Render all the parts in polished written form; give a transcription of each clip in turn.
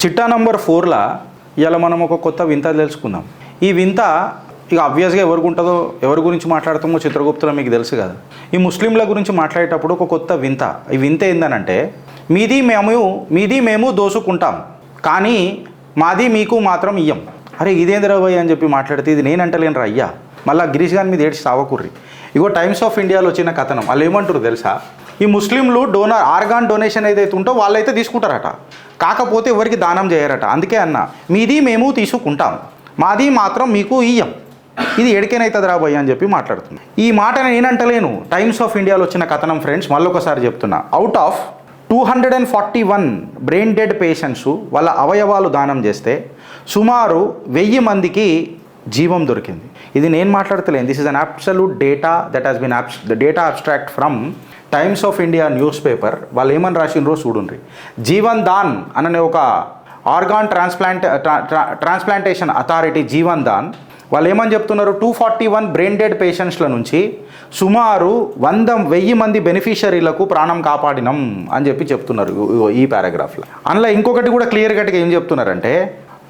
చిట్టా నంబర్ 4లా ఇలా మనం ఒక కొత్త వింత తెలుసుకుందాం. ఈ వింత ఇక ఆబ్వియస్గా ఎవరికి ఉంటుందో, ఎవరి గురించి మాట్లాడుతామో చిత్రగుప్తులో మీకు తెలుసు కదా. ఈ ముస్లింల గురించి మాట్లాడేటప్పుడు ఒక కొత్త వింత. ఈ వింత ఏందనంటే మీది మేము దోసుకుంటాం, కానీ మాది మీకు మాత్రం ఇయ్యం. అరే ఇదేంద్ర భయ్ అని చెప్పి మాట్లాడితే ఇది నేనంటలేను రా అయ్యా, మళ్ళీ గిరీష్ గాని మీద ఏడ్చి సావకుర్రి. ఇగో టైమ్స్ ఆఫ్ ఇండియాలో వచ్చిన కథనం. వాళ్ళు ఏమంటారు తెలుసా, ఈ ముస్లింలు ఆర్గాన్ డొనేషన్ ఏదైతే ఉంటో వాళ్ళైతే తీసుకుంటారట, కాకపోతే ఎవరికి దానం చేయరట. అందుకే అన్న మీది మేము తీసుకుంటాం, మాది మాత్రం మీకు ఇయ్యం. ఇది ఎడికేనైతుంది రా భయ్ అని చెప్పి మాట్లాడుతున్నా. ఈ మాట నేనంటలేను, టైమ్స్ ఆఫ్ ఇండియాలో వచ్చిన కథనం ఫ్రెండ్స్. మళ్ళొకసారి చెప్తున్నా, out of 241 brain dead patients వాళ్ళ అవయవాలు దానం చేస్తే సుమారు 1000 మందికి జీవం దొరికింది. ఇది నేను మాట్లాడతలేను, this is an absolute data that has been the data abstract from Times of India newspaper. వాళ్ళు ఏమని రాసిండ్రో చూడండి. జీవన్ దాన్ అనే ఒక organ transplantation authority Jeevan Dan వాళ్ళు ఏమని చెప్తున్నారు, 241 బ్రెయిన్ డెడ్ పేషెంట్స్ల నుంచి సుమారు 1000 మంది బెనిఫిషరీలకు ప్రాణం కాపాడినం అని చెప్పి చెప్తున్నారు ఈ పారాగ్రాఫ్లో. అందులో ఇంకొకటి కూడా క్లియర్ కట్గా ఏం చెప్తున్నారంటే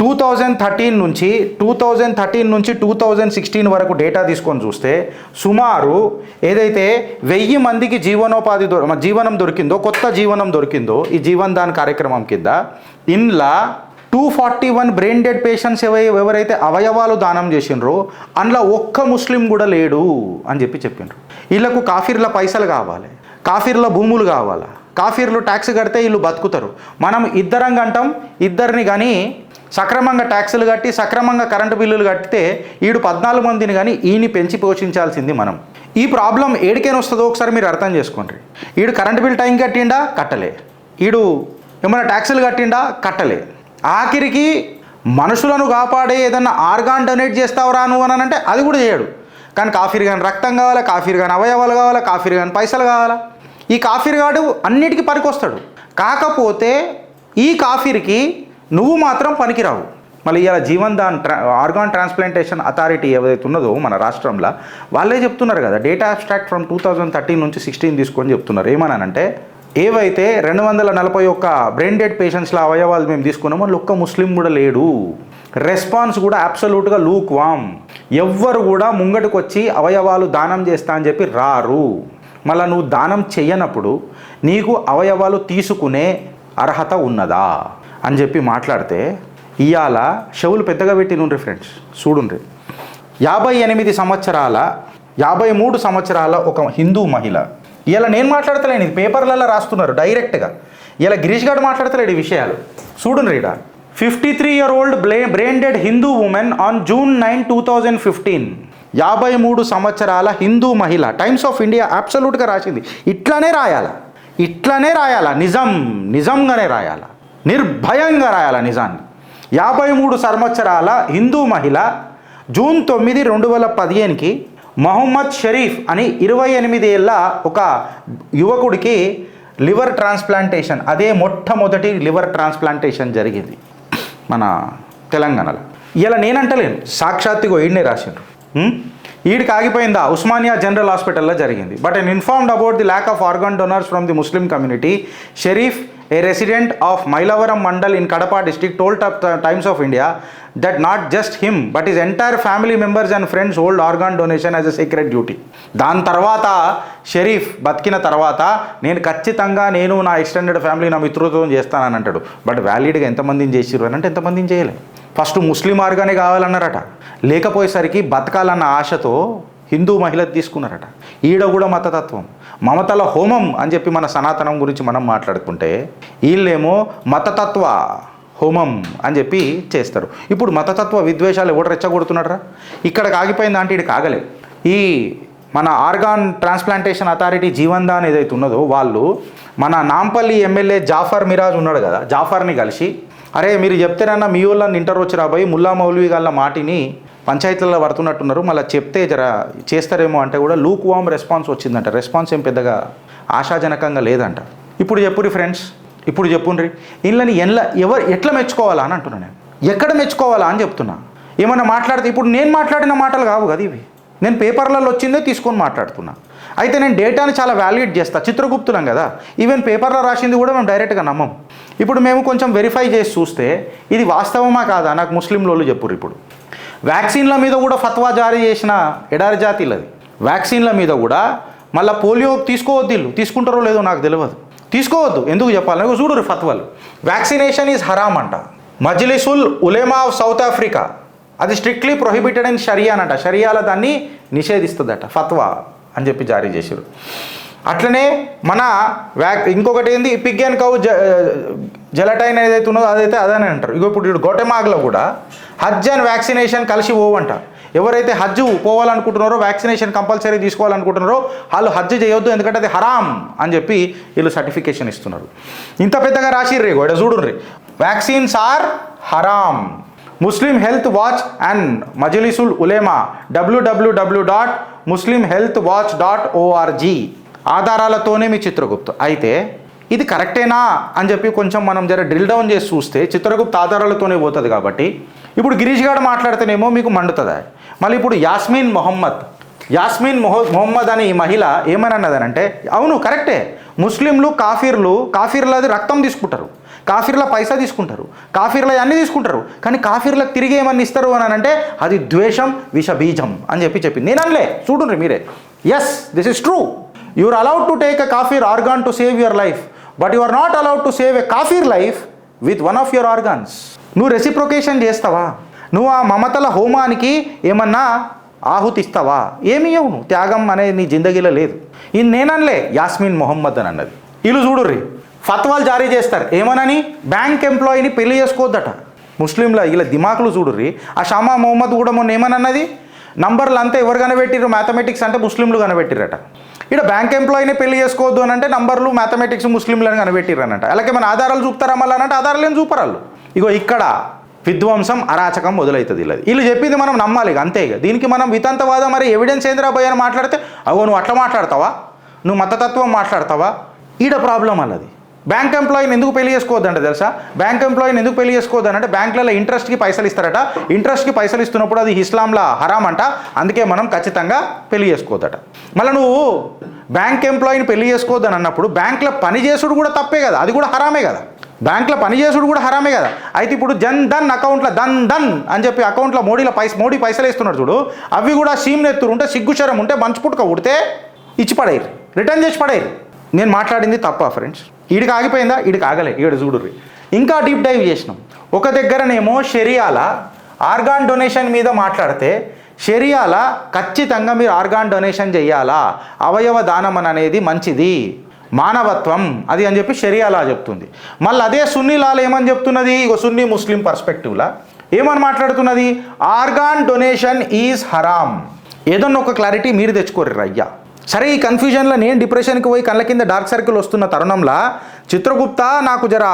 2013 నుంచి 2016 వరకు డేటా తీసుకొని చూస్తే సుమారు ఏదైతే 1000 మందికి జీవనం దొరికిందో, కొత్త జీవనం దొరికిందో ఈ జీవన్ దాన్ కార్యక్రమం కింద, ఇందులో 241 బ్రెయిన్ డెడ్ పేషెంట్స్ ఎవరైతే అవయవాలు దానం చేసిండ్రో అందులో ఒక్క ముస్లిం కూడా లేడు అని చెప్పి చెప్పిండ్రు. వీళ్ళకు కాఫీర్ల పైసలు కావాలి, కాఫీర్ల భూములు కావాలా, కాఫీర్లు ట్యాక్స్ కడితే వీళ్ళు బతుకుతారు. మనం ఇద్దరం గంటాం, ఇద్దరిని కానీ సక్రమంగా ట్యాక్సులు కట్టి సక్రమంగా కరెంటు బిల్లులు కట్టితే ఈడు 14 మందిని కానీ ఈయన్ని పెంచి పోషించాల్సింది మనం. ఈ ప్రాబ్లం ఏడికైనా వస్తుందో ఒకసారి మీరు అర్థం చేసుకోండి. ఈడు కరెంటు బిల్ టైం కట్టిండా, కట్టలే. ఈడు ఏమైనా ట్యాక్సులు కట్టిండా, కట్టలే. ఆఖరికి మనుషులను కాపాడే ఏదన్నా ఆర్గాన్ డొనేట్ చేస్తావురా నువ్వు అని అంటే అది కూడా చేయడు. కానీ కాఫీర్ కానీ రక్తం కావాలా, కాఫీర్ కానీ అవయవాలు కావాలా, కాఫీర్ కానీ పైసలు కావాలా. ఈ కాఫీర్ గాడు అన్నిటికీ పనికొస్తాడు, కాకపోతే ఈ కాఫీర్కి నువ్వు మాత్రం పనికిరావు. మళ్ళీ ఇలా జీవన్ దాన్ ఆర్గాన్ ట్రాన్స్ప్లాంటేషన్ అథారిటీ ఏదైతే ఉన్నదో మన రాష్ట్రంలో వాళ్ళే చెప్తున్నారు కదా, డేటా అబ్స్ట్రాక్ట్ ఫ్రమ్ 2013 నుంచి 16 తీసుకొని చెప్తున్నారు. ఏమనంటే ఏవైతే 241 బ్రెయిన్ డెడ్ పేషెంట్స్ల అవయవాలు మేము తీసుకున్నామో వాళ్ళు ఒక్క ముస్లిం కూడా లేడు. రెస్పాన్స్ కూడా అబ్సల్యూట్గా లూక్ వామ్. ఎవ్వరు కూడా ముంగటికి వచ్చి అవయవాలు దానం చేస్తా అని చెప్పి రారు. మళ్ళీ నువ్వు దానం చెయ్యనప్పుడు నీకు అవయవాలు తీసుకునే అర్హత ఉన్నదా అని చెప్పి మాట్లాడితే ఇవాళ షవులు పెద్దగా పెట్టి నుండ్రి ఫ్రెండ్స్. చూడుండ్రి, 53 సంవత్సరాల ఒక హిందూ మహిళ. ఇలా నేను మాట్లాడతలేను, ఇది పేపర్లలో రాస్తున్నారు డైరెక్ట్గా. ఇలా గిరీష్ గారు మాట్లాడతలేడు ఈ విషయాలు. చూడండి రీడ, 53-year-old brain dead Hindu women on June 9, 2015. 53 సంవత్సరాల హిందూ మహిళ. టైమ్స్ ఆఫ్ ఇండియా అబ్సల్యూట్గా రాసింది. ఇట్లానే రాయాలా, నిజంగానే రాయాలా, నిర్భయంగా రాయాలా నిజాన్ని. 53 సంవత్సరాల హిందూ మహిళ June 9, 2015కి మొహమ్మద్ షరీఫ్ అని 28 ఏళ్ళ ఒక యువకుడికి లివర్ ట్రాన్స్ప్లాంటేషన్, అదే మొట్టమొదటి లివర్ ట్రాన్స్ప్లాంటేషన్ జరిగింది మన తెలంగాణలో. ఇలా నేనంటలేను, సాక్షాత్తుగా ఈడనే రాసిండ్రు. ఈడికి ఆగిపోయిందా, ఉస్మానియా జనరల్ హాస్పిటల్లో జరిగింది. But I'm informed about the lack of organ donors from the Muslim community. Sharif, a resident of Mailavaram Mandal in Kadapa district, told Times of India that not just him but his entire family members and friends hold organ donation as a sacred duty. దాని తర్వాత షరీఫ్ బతికిన తర్వాత నేను ఖచ్చితంగా నా extended family, నా మిత్రులతో చేస్తానని అంటాడు. బట్ వ్యాలిడ్గా ఎంతమందిని చేసిర్రు అని అంటే ఎంతమందిని చేయలే. ఫస్ట్ ముస్లిం ఆర్గానే కావాలన్నారట, లేకపోయేసరికి బతకాలన్న ఆశతో హిందూ మహిళలు తీసుకున్నారట. ఈడ కూడా మతతత్వం, మమతల హోమం అని చెప్పి మన సనాతనం గురించి మనం మాట్లాడుకుంటే వీళ్ళేమో మతతత్వ హోమం అని చెప్పి చేస్తారు. ఇప్పుడు మతతత్వ విద్వేషాలు ఎవడు రెచ్చగొడుతున్నారా? ఇక్కడికి ఆగిపోయింది అంటే ఇది కాగలే. ఈ మన ఆర్గాన్ ట్రాన్స్ప్లాంటేషన్ అథారిటీ జీవన్ దాన్ ఏదైతే ఉన్నదో వాళ్ళు మన నాంపల్లి ఎమ్మెల్యే జాఫర్ మిరాజ్ ఉన్నాడు కదా, జాఫర్ని కలిసి అరే మీరు చెప్తేనన్నా మీ వాళ్ళని ఇంటర్ వచ్చి రాబోయి ముల్లా మౌలవి గల్ల మాటిని పంచాయతీలలో పడుతున్నట్టున్నారు, మళ్ళీ చెప్తే జర చేస్తారేమో అంటే కూడా లూక్ వామ్ రెస్పాన్స్ వచ్చిందంట. రెస్పాన్స్ ఏం పెద్దగా ఆశాజనకంగా లేదంట. ఇప్పుడు చెప్పుర్రి ఫ్రెండ్స్, ఇప్పుడు చెప్పుండ్రి వీళ్ళని ఎట్లా మెచ్చుకోవాలా అని అంటున్నా నేను. ఎక్కడ మెచ్చుకోవాలా అని చెప్తున్నా. ఏమన్నా మాట్లాడితే ఇప్పుడు నేను మాట్లాడిన మాటలు కావు కదా ఇవి, నేను పేపర్లలో వచ్చిందే తీసుకొని మాట్లాడుతున్నా. అయితే నేను డేటాని చాలా వాల్యుయేట్ చేస్తా, చిత్రగుప్తులం కదా, ఈవెన్ పేపర్లో రాసింది కూడా మేము డైరెక్ట్గా నమ్మం. ఇప్పుడు మేము కొంచెం వెరిఫై చేసి చూస్తే ఇది వాస్తవమా కాదా నాకు ముస్లింలు చెప్పుర్రు. ఇప్పుడు వ్యాక్సిన్ల మీద కూడా ఫత్వా జారీ చేసిన ఎడారి జాతీలది. వ్యాక్సిన్ల మీద కూడా మళ్ళీ పోలియో తీసుకోవద్దు, వీళ్ళు తీసుకుంటారో లేదో నాకు తెలియదు, తీసుకోవద్దు. ఎందుకు చెప్పాలి చూడరు ఫత్వాలు. వ్యాక్సినేషన్ ఈజ్ హరామ్ అంట. మజ్లిసుల్ ఉలెమా ఆఫ్ సౌత్ ఆఫ్రికా అది స్ట్రిక్ట్లీ ప్రొహిబిటెడ్ ఇన్ షరియా అంట, షరియాలో దాన్ని నిషేధిస్తుందట ఫత్వా అని చెప్పి జారీ చేశారు. అట్లనే మన ఇంకొకటి ఏంది పిగ్ అండ్ కౌ జెలటైన్ ఏదైతే ఉన్నదో అదైతే అదని అంటారు. ఇప్పుడు గోటెమాగ్లో కూడా హజ్ అండ్ వ్యాక్సినేషన్ కలిసి పోవంట. ఎవరైతే హజ్ పోవాలనుకుంటున్నారో, వ్యాక్సినేషన్ కంపల్సరీ తీసుకోవాలనుకుంటున్నారో వాళ్ళు హజ్ చేయొద్దు, ఎందుకంటే అది హరాం అని చెప్పి వీళ్ళు సర్టిఫికేషన్ ఇస్తున్నారు. ఇంత పెద్దగా రాసిర్రు ఇక్కడ చూడుర్రి, వ్యాక్సిన్స్ ఆర్ హరాం. Muslim health watch and Majlisul Ulema www.muslimhealthwatch.org ఆధారాలతోనే మీ చిత్రగుప్త. అయితే ఇది కరెక్టేనా అని చెప్పి కొంచెం మనం జర డ్రిల్ డౌన్ చేసి చూస్తే చిత్రగుప్త ఆధారాలతోనే పోతుంది. కాబట్టి ఇప్పుడు గిరీష్ గారు మాట్లాడితేనేమో మీకు మండుతుంది. మళ్ళీ ఇప్పుడు యాస్మిన్ మొహమ్మద్ అనే ఈ మహిళ ఏమని అన్నదనంటే, అవును కరెక్టే, ముస్లింలు కాఫీర్లది రక్తం తీసుకుంటారు, కాఫీర్ల పైసా తీసుకుంటారు, కాఫీర్ల అన్నీ తీసుకుంటారు, కానీ కాఫీర్లకు తిరిగి ఏమన్నా ఇస్తారు అని అంటే అది ద్వేషం, విషబీజం అని చెప్పింది. నేను అనలే, చూడండి మీరే. Yes, this is true. You are allowed to take a కాఫీర్ organ to save your life, but you are not allowed to save a కాఫీర్ life with one of your organs. నువ్వు రెసిప్రొకేషన్ చేస్తావా? నువ్వు ఆ మమతల హోమానికి ఏమన్నా ఆహుతి ఇస్తావా? ఏమి ఇవ్వవు. నువ్వు త్యాగం అనేది నీ జిందగీలో లేదు. ఇది నేననలే, యాస్మిన్ మొహమ్మద్ అని అన్నది. వీళ్ళు చూడుర్రి ఫత్వాలు జారీ చేస్తారు ఏమనని, బ్యాంక్ ఎంప్లాయీని పెళ్లి చేసుకోవద్దట. ముస్లింల ఇలా దిమాకులు చూడుర్రి. ఆ షమా మొహమ్మద్ కూడా మొన్న ఏమనన్నది, నంబర్లు అంతా ఎవరు కనబెట్టిర్రు, మ్యాథమెటిక్స్ అంటే ముస్లింలు కనబెట్టిరట. ఇక్కడ బ్యాంక్ ఎంప్లాయీని పెళ్లి చేసుకోవద్దు అని అంటే నంబర్లు మ్యాథమెటిక్స్ ముస్లింలను కనబెట్టిర్రు అన్నట్టు. అలాగే మన ఆధారాలు చూపుతారా మళ్ళీ అన్నట్టు, ఆధారాలు ఏం చూపరాళ్ళు. ఇగో ఇక్కడ విధ్వంసం, అరాచకం మొదలవుతుంది. వీళ్ళు చెప్పింది మనం నమ్మాలి, అంతే. దీనికి మనం వితంతవాదం మరి ఎవిడెన్స్ ఏంద్రాబాయ్ అని మాట్లాడితే, అవో నువ్వు అట్లా మాట్లాడతావా, నువ్వు మతతత్వం మాట్లాడతావా, ఈడ ప్రాబ్లం అన్నది. బ్యాంక్ ఎంప్లాయీని ఎందుకు పెళ్లి చేసుకోవద్దంటే తెలుసా? బ్యాంక్ ఎంప్లాయీని ఎందుకు పెళ్లి చేసుకోవద్దనంటే బ్యాంకులలో ఇంట్రెస్ట్కి పైసలు ఇస్తారట. ఇంట్రెస్ట్కి పైసలు ఇస్తున్నప్పుడు అది ఇస్లాంలో హరాం అంట, అందుకే మనం ఖచ్చితంగా పెళ్లి చేసుకోవద్దట. మళ్ళీ నువ్వు బ్యాంక్ ఎంప్లాయీని పెళ్లి చేసుకోవద్దని అన్నప్పుడు బ్యాంకులో పని చేసుడు కూడా తప్పే కదా, అది కూడా హరామే కదా. బ్యాంకులో పనిచేసుడు కూడా హరామే కదా. అయితే ఇప్పుడు జన్ ధన్ అకౌంట్లో ధన్ అని చెప్పి అకౌంట్లో మోడీ పైసలు వేస్తున్నాడు చూడు, అవి కూడా సీమ్నెత్తురు ఉంటే, సిగ్గుశరం ఉంటే, మంచు పుట్టుక ఉడితే ఇచ్చి పడేరు, రిటర్న్ చేసి పడేరు. నేను మాట్లాడింది తప్ప ఫ్రెండ్స్? ఈడికి ఆగిపోయిందా? ఈడికి ఆగలే. ఈడు చూడుర్రి, ఇంకా డీప్ డైవ్ చేసినాం. ఒక దగ్గరనేమో షరియాల ఆర్గాన్ డొనేషన్ మీద మాట్లాడితే, షరియాల ఖచ్చితంగా మీరు ఆర్గాన్ డొనేషన్ చేయాలా, అవయవ దానం అనేది మంచిది, మానవత్వం అది అని చెప్పి షరియాలా చెప్తుంది. మళ్ళీ అదే సున్నీ లాల్ ఏమని చెప్తున్నది, సున్నీ ముస్లిం పర్స్పెక్టివ్లా ఏమని మాట్లాడుతున్నది, ఆర్గాన్ డొనేషన్ ఈజ్ హరామ్. ఏదన్నా ఒక క్లారిటీ మీరు తెచ్చుకోర్రు అయ్యా. సరే, ఈ కన్ఫ్యూజన్లో నేను డిప్రెషన్కి పోయి కళ్ళ కింద డార్క్ సర్కిల్ వస్తున్న తరుణంలో చిత్రగుప్త నాకు జర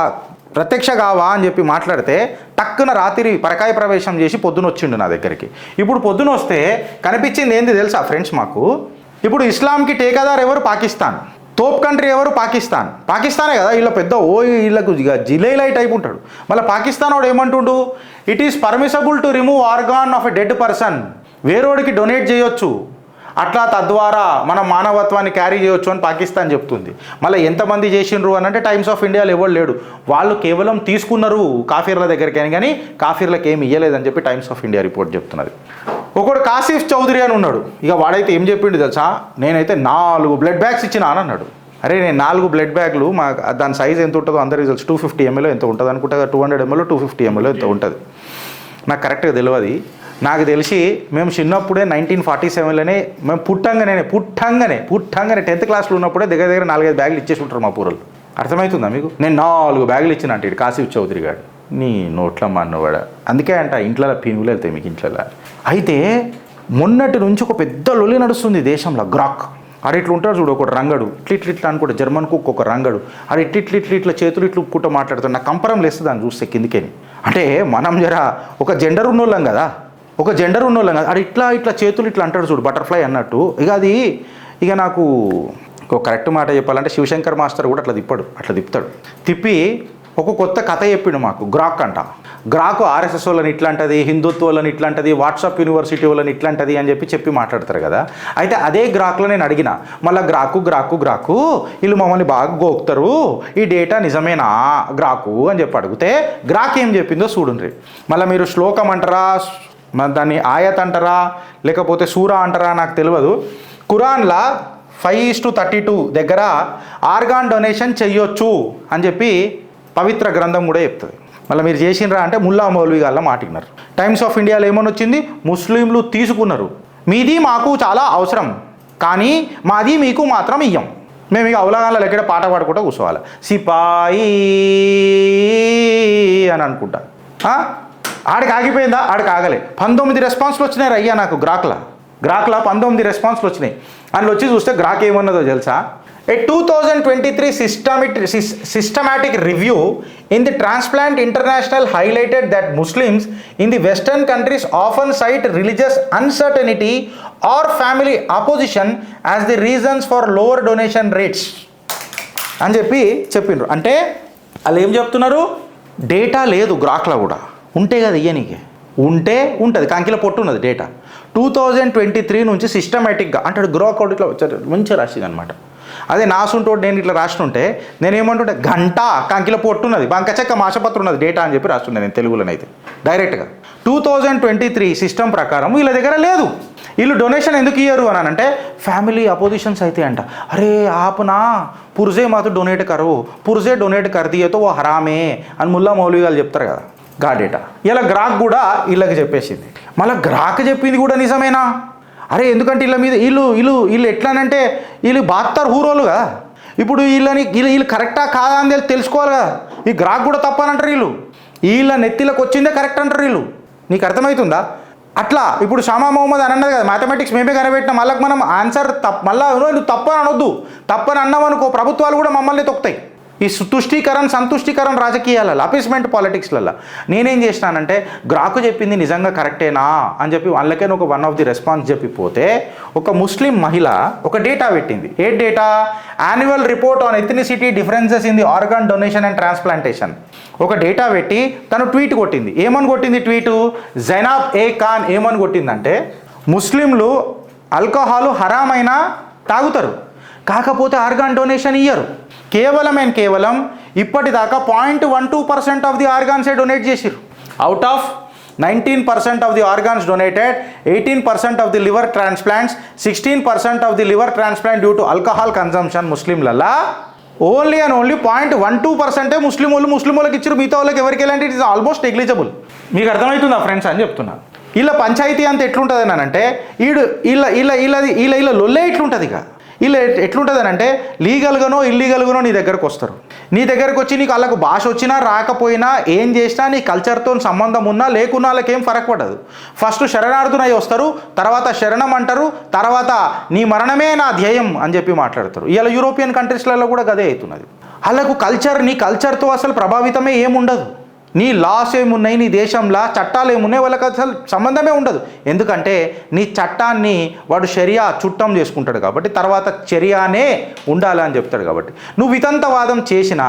ప్రత్యక్ష కావా అని చెప్పి మాట్లాడితే టక్కున రాత్రి పరకాయ ప్రవేశం చేసి పొద్దున వచ్చిండు నా దగ్గరికి. ఇప్పుడు పొద్దున వస్తే కనిపించింది ఏంది తెలుసా ఫ్రెండ్స్ మాకు? ఇప్పుడు ఇస్లాంకి టేకాదార్ ఎవరు? పాకిస్తాన్. తోప్ కంట్రీ ఎవరు? పాకిస్తానే కదా. వీళ్ళ పెద్ద వీళ్ళకు జిలేలై టైప్ ఉంటాడు. మళ్ళీ పాకిస్తాన్ వాడు ఏమంటుండు, it is permissible to remove organ of a dead person, వేరోడికి డొనేట్ చేయొచ్చు, అట్లా తద్వారా మన మానవత్వాన్ని క్యారీ చేయొచ్చు అని పాకిస్తాన్ చెప్తుంది. మళ్ళీ ఎంతమంది చేసిండ్రు అని అంటే టైమ్స్ ఆఫ్ ఇండియాలో ఎవరు లేడు, వాళ్ళు కేవలం తీసుకున్నారు కాఫీర్ల దగ్గరికి కానీ కాఫీర్లకు ఏమి ఇవ్వలేదని చెప్పి టైమ్స్ ఆఫ్ ఇండియా రిపోర్ట్ చెప్తున్నది. ఒకడు కాసిఫ్ చౌదరి అని ఉన్నాడు. ఇక వాడైతే ఏం చెప్పిండు తెలుసా, నేనైతే 4 బ్లడ్ బ్యాగ్స్ ఇచ్చినా అని అన్నాడు. అరే నేను 4 బ్లడ్ బ్యాగ్లు మా దాని సైజ్ ఎంత ఉంటుందో అందరికీ తెలుసు, 250 ml ఎంత ఉంటుంది అనుకుంటా, 200 ml 250 ml ఎంత ఉంటుంది నాకు కరెక్ట్గా తెలియదు. నాకు తెలిసి మేము చిన్నప్పుడే 1947లోనే మేము పుట్టంగానే 10th క్లాస్లో ఉన్నప్పుడే దగ్గర 4-5 బ్యాగులు ఇచ్చేసి ఉంటారు మా పూరలు. అర్థమవుతుందా మీకు? నేను 4 బ్యాగులు ఇచ్చిన అంటే కాసిఫ్ చౌదరి గారు నీ నోట్ల అన్నవాడ. అందుకే అంట ఇంట్లో పీనుగులు వెళ్తాయి మీకు ఇంట్లో. అయితే మొన్నటి నుంచి ఒక పెద్ద లొల్లి నడుస్తుంది దేశంలో. గ్రాక్ ఆడు ఇట్లా ఉంటాడు చూడు, ఒకటి రంగడు ఇట్లా అనుకుంటా, జర్మన్ కుక్ ఒక రంగడు, ఆడు ఇట్లా చేతులు ఇట్లు ఉప్పుకుంటూ మాట్లాడుతాడు. నాకు కంపరం లేస్తుంది దాన్ని చూస్తే కిందికేని. అంటే మనం జర ఒక జెండర్ ఉన్నోళ్ళం కదా, ఆడు ఇట్లా చేతులు ఇట్లా అంటాడు చూడు, బటర్ఫ్లై అన్నట్టు. ఇక నాకు ఒక కరెక్ట్ మాట చెప్పాలంటే శివశంకర్ మాస్టర్ కూడా అట్లా తిప్పుతాడు. తిప్పి ఒక కొత్త కథ చెప్పిండు మాకు. గ్రాక్ అంట. గ్రాకు ఆర్ఎస్ఎస్ వాళ్ళని ఇట్లాంటిది, హిందుత్వ వాళ్ళని ఇట్లాంటిది, వాట్సాప్ యూనివర్సిటీ వాళ్ళని ఇట్లాంటిది అని చెప్పి మాట్లాడతారు కదా. అయితే అదే గ్రాకులో నేను అడిగిన, మళ్ళీ గ్రాకు వీళ్ళు మమ్మల్ని బాగా గోకుతారు, ఈ డేటా నిజమేనా గ్రాకు అని చెప్పి అడిగితే గ్రాక్ ఏం చెప్పిందో చూడండి. మళ్ళీ మీరు శ్లోకం అంటారా, దాన్ని ఆయత్ అంటారా, లేకపోతే సూరా అంటారా నాకు తెలియదు. ఖురాన్లా 5:32 దగ్గర ఆర్గాన్ డొనేషన్ చెయ్యొచ్చు అని చెప్పి పవిత్ర గ్రంథం కూడా చెప్తుంది. మళ్ళీ మీరు చేసినరా అంటే ముల్లా మౌలవి గాళ్ళ మాటిన్నారు. టైమ్స్ ఆఫ్ ఇండియాలో ఏమని వచ్చింది, ముస్లింలు తీసుకున్నారు, మీది మాకు చాలా అవసరం కానీ మాది మీకు మాత్రం ఇయ్యం, మేము ఇక అవలగాళ్ళ లెక్కడ పాట పాడుకుంటూ కూర్చోవాలి, సిపాయి అని అనుకుంటా. ఆడికి ఆగిపోయిందా? ఆడికి ఆగలే. 19 రెస్పాన్స్లు వచ్చినాయి అయ్యా నాకు గ్రాక్లా 19 రెస్పాన్స్లు వచ్చినాయి. అందులో వచ్చి చూస్తే గ్రాక్ ఏమన్నదో తెలుసా, A 2023 systematic review in the Transplant International highlighted that Muslims in the Western countries often cite religious uncertainty or family opposition as the reasons for lower donation rates అని చెప్పిండ్రు. అంటే వాళ్ళు ఏం చెప్తున్నారు, డేటా లేదు గ్రాక్లో కూడా, ఉంటే కదా ఇయ్యనీకే, ఉంటే ఉంటుంది, కంకిలో పొట్టు ఉన్నది డేటా. 2023 నుంచి సిస్టమేటిక్గా అంటే గ్రాక్ ఇట్లా మంచిగా రాసింది అనమాట. అదే నాసుంటోడు నేను ఇట్లా రాస్తుంటే నేనేమంటుంటే గంట కంకిలో పొట్టున్నది, బంకచెక్క మాసపత్రం ఉన్నది డేటా అని చెప్పి రాస్తుండే నేను తెలుగులోనైతే డైరెక్ట్గా. 2023 సిస్టమ్ ప్రకారం వీళ్ళ దగ్గర లేదు. వీళ్ళు డొనేషన్ ఎందుకు ఇయ్యరు అని అంటే ఫ్యామిలీ అపోజిషన్స్ అయితే అంట, అరే ఆపునా పుర్జే మాతో డొనేట్ కరు, పుర్జే డొనేట్ కర్ దియేతో ఓ హరామే అని ముల్లా మౌలవి గారు చెప్తారు కదా, గా డేటా. ఇలా గ్రాక్ కూడా వీళ్ళకి చెప్పేసింది. మళ్ళీ గ్రాక్ చెప్పింది కూడా నిజమేనా? అరే ఎందుకంటే వీళ్ళ మీద వీళ్ళు ఎట్లానంటే వీళ్ళు బాత్తారు హూరోలుగా. ఇప్పుడు వీళ్ళు కరెక్టా కాదా అని తెలుసుకోవాలి కదా. ఈ గ్రాక్ కూడా తప్పనంటారు వీళ్ళు, వీళ్ళ నెత్తిలకు వచ్చిందే కరెక్ట్ అంటారు వీళ్ళు. నీకు అర్థమవుతుందా? అట్లా ఇప్పుడు షమా మొహమ్మద్ అని అన్నది కదా, మ్యాథమెటిక్స్ మేమే కనిపెట్టినా, మళ్ళీ మనం ఆన్సర్ మళ్ళీ నువ్వు తప్పని అనొద్దు, తప్పని అన్నామనుకో ప్రభుత్వాలు కూడా మమ్మల్ని తొక్కుతాయి. ఈ సంతుష్టికరణ రాజకీయాలలో, అపీస్మెంట్ పాలిటిక్స్లలో నేనేం చేసినానంటే గ్రాకు చెప్పింది నిజంగా కరెక్టేనా అని చెప్పి వాళ్ళకే ఒక వన్ ఆఫ్ ది రెస్పాన్స్ చెప్పిపోతే ఒక ముస్లిం మహిళ ఒక డేటా పెట్టింది. ఏ data? Annual report on ethnicity differences in the organ donation and transplantation. ఒక డేటా పెట్టి తను ట్వీట్ కొట్టింది. ఏమని కొట్టింది ట్వీటు? జైనాబ్ ఏ ఖాన్ ఏమని కొట్టిందంటే, ముస్లింలు ఆల్కహాలు హరామైనా తాగుతారు, కాకపోతే ఆర్గాన్ డొనేషన్ ఇయ్యరు. కేవలం ఇప్పటిదాకా 0.12% ఆఫ్ ది ఆర్గాన్సే డొనేట్ చేసిరు. Out of 19% of the organs donated, 18% of the liver transplants, 16% of the liver transplant due to alcohol consumption. ముస్లింలల్లా ఓన్లీ 0.12% ముస్లిం వాళ్ళకి ఇచ్చారు, మిగతా వాళ్ళకి ఎవరికి వెళ్ళంటే ఇట్ ఇస్ ఆల్మోస్ట్ నెగ్లిజిబుల్. మీకు అర్థమవుతుందా ఫ్రెండ్స్ అని చెప్తున్నా. వీళ్ళ పంచాయతీ అంతా ఎట్లుంటుంది అని అంటే వీళ్ళ లొల్లే ఇట్లుంటుంది. ఇక వీళ్ళు ఎట్లుంటుంది అని అంటే లీగల్గానో ఇల్లీగల్గానో నీ దగ్గరకు వస్తారు. నీ దగ్గరకు వచ్చి నీకు వాళ్ళకు భాష వచ్చినా రాకపోయినా ఏం చేసినా నీ కల్చర్తో సంబంధం ఉన్నా లేకున్నా వాళ్ళకేం ఫరక్ పడదు. ఫస్ట్ శరణార్థునై వస్తారు, తర్వాత శరణం అంటారు, తర్వాత నీ మరణమే నా ధ్యేయం అని చెప్పి మాట్లాడతారు. ఇలా యూరోపియన్ కంట్రీస్లలో కూడా గదే అవుతున్నది. వాళ్ళకు నీ కల్చర్తో అసలు ప్రభావితమే ఏముండదు. నీ లాస్ ఏమున్నాయి, నీ దేశంలో చట్టాలు ఏమున్నాయి, వాళ్ళకి అసలు సంబంధమే ఉండదు. ఎందుకంటే నీ చట్టాన్ని వాడు షరియా చుట్టం చేసుకుంటాడు కాబట్టి, తర్వాత షరియానే ఉండాలని చెప్తాడు కాబట్టి. నువ్వు వితంతవాదం చేసినా,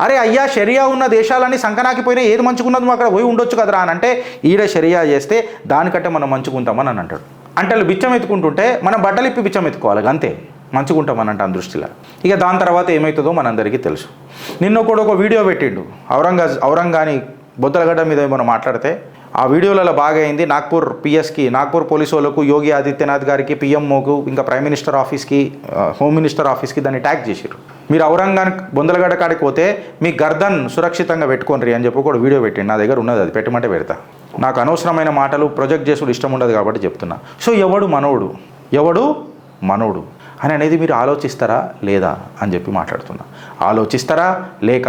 అరే అయ్యా షరియా ఉన్న దేశాలన్నీ సంకనాకిపోయినా ఏది మంచుకున్నది నువ్వు అక్కడ పోయి ఉండొచ్చు కదరా అని అంటే, ఈడ షరియా చేస్తే దానికంటే మనం మంచుకుంటామని అని అంటాడు. అంటే వాళ్ళు బిచ్చం ఎత్తుకుంటుంటే మనం బట్టలు ఇప్పి బిచ్చం ఎత్తుకోవాలి అంతే, మంచుకుంటామనంట ఆ దృష్టిలో. ఇక దాని తర్వాత ఏమవుతుందో మనందరికీ తెలుసు. నిన్న కూడా ఒక వీడియో పెట్టిండు ఔరంగాని బొద్దలగడ్డ మీద ఏమైనా మాట్లాడితే ఆ వీడియోలలో బాగా అయింది. నాగ్పూర్ పిఎస్కి, నాగ్పూర్ పోలీసు వాళ్ళకు, యోగి ఆదిత్యనాథ్ గారికి, పిఎంఓకు, ఇంకా ప్రైమ్ మినిస్టర్ ఆఫీస్కి, హోమ్ మినిస్టర్ ఆఫీస్కి దాన్ని ట్యాగ్ చేశారు. మీరు ఔరంగాని బొందలగడ్డ కాడికి పోతే మీ గర్దన్ సురక్షితంగా పెట్టుకోండి అని చెప్పి కూడా వీడియో పెట్టిండు. నా దగ్గర ఉన్నది, అది పెట్టమంటే పెడతా. నాకు అనవసరమైన మాటలు ప్రొజెక్ట్ చేసుడు ఇష్టం ఉండదు కాబట్టి చెప్తున్నా. సో ఎవడు మనోడు అని అనేది మీరు ఆలోచిస్తారా లేదా అని చెప్పి మాట్లాడుతున్నా. ఆలోచిస్తారా లేక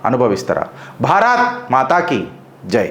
అనుభవిస్తారా? భారత్ మాతాకి జై.